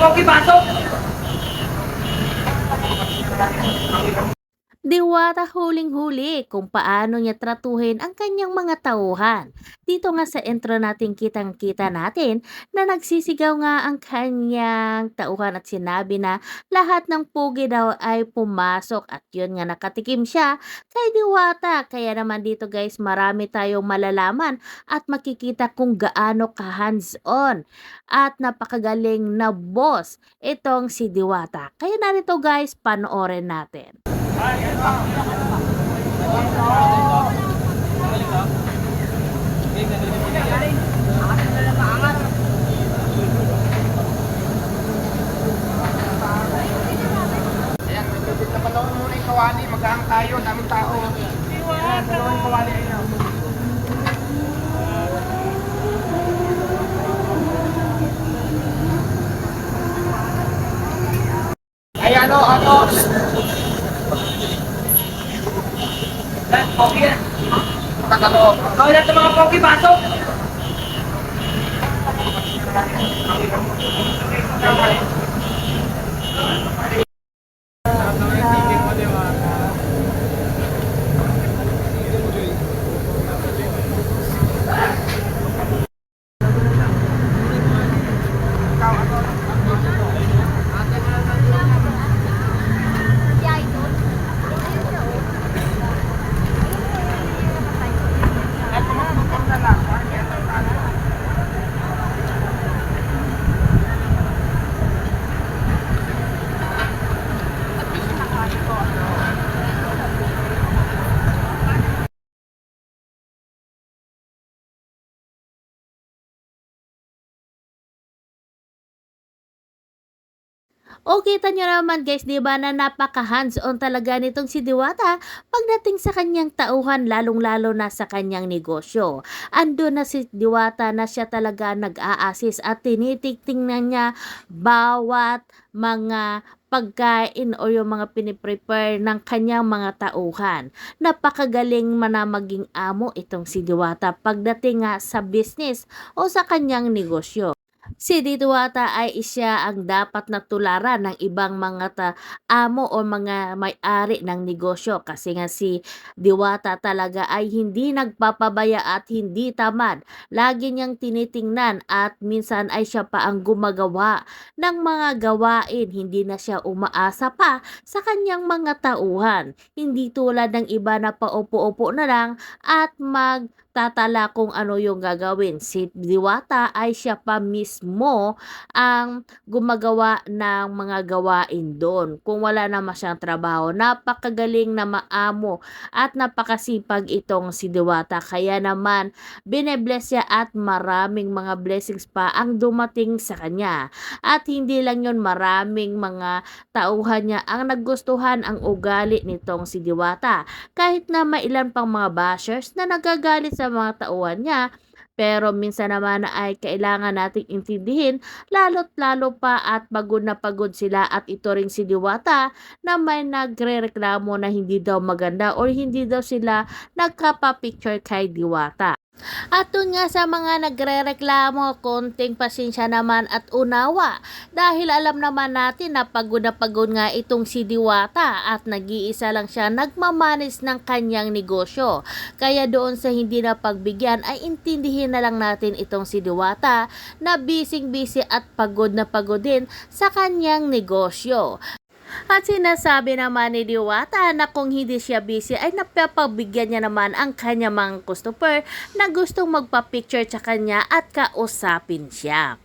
pogi, pasok! Diwata huling-huli kung paano niya tratuhin ang kanyang mga tauhan. Dito nga sa intro natin kitang-kita natin na nagsisigaw nga ang kanyang tauhan at sinabi na lahat ng pugi daw ay pumasok at yun nga nakatikim siya kay Diwata. Kaya naman dito guys marami tayong malalaman at makikita kung gaano ka hands-on at napakagaling na boss itong si Diwata. Kaya narito guys panoorin natin. Ayan, napalawin muna yung kawali. Maghahang tayo, daming tao. Ayan, dalawang yung kawali. Ayan. Ayan o, ano? Pogi yan. Tatalo. Kawin natin mga pogi, pasok! O kita nyo naman guys, di ba na napaka hands-on talaga nitong si Diwata pagdating sa kanyang tauhan lalong-lalo na sa kanyang negosyo. Ando na si Diwata na siya talaga nag-a-assist at tinitingnan niya bawat mga pagkain o yung mga piniprepare ng kanyang mga tauhan. Napakagaling na maging amo itong si Diwata pagdating nga sa business o sa kanyang negosyo. Si Diwata ay siya ang dapat na tularan ng ibang mga amo o mga may-ari ng negosyo kasi nga si Diwata talaga ay hindi nagpapabaya at hindi tamad. Lagi niyang tinitingnan at minsan ay siya pa ang gumagawa ng mga gawain. Hindi na siya umaasa pa sa kanyang mga tauhan. Hindi tulad ng iba na paupo-upo na lang at magtatala kung ano yung gagawin. Si Diwata ay siya pa mismo ang gumagawa ng mga gawain doon. Kung wala naman siyang trabaho, napakagaling na maamo at napakasipag itong si Diwata. Kaya naman, binebless siya at maraming mga blessings pa ang dumating sa kanya. At hindi lang yun, maraming mga tauhan niya ang nagustuhan ang ugali nitong si Diwata. Kahit na mailan pang mga bashers na nagagalit sa mga tauhan niya, pero minsan naman ay kailangan nating intindihin lalo't lalo pa at pagod na pagod sila at ito ring si Diwata na may nagrereklamo na hindi daw maganda or hindi daw sila nagkapa-picture kay Diwata. At dun nga sa mga nagrereklamo, konting pasensya naman at unawa dahil alam naman natin na pagod nga itong si Diwata at nag-iisa lang siya nagmamanis ng kanyang negosyo. Kaya doon sa hindi na pagbigyan ay intindihin na lang natin itong si Diwata na busy at pagod na pagod din sa kanyang negosyo. At sinasabi naman ni Diwata na kung hindi siya busy ay napapagbigyan niya naman ang kanya mga customer na gustong magpa-picture sa kanya at kausapin siya.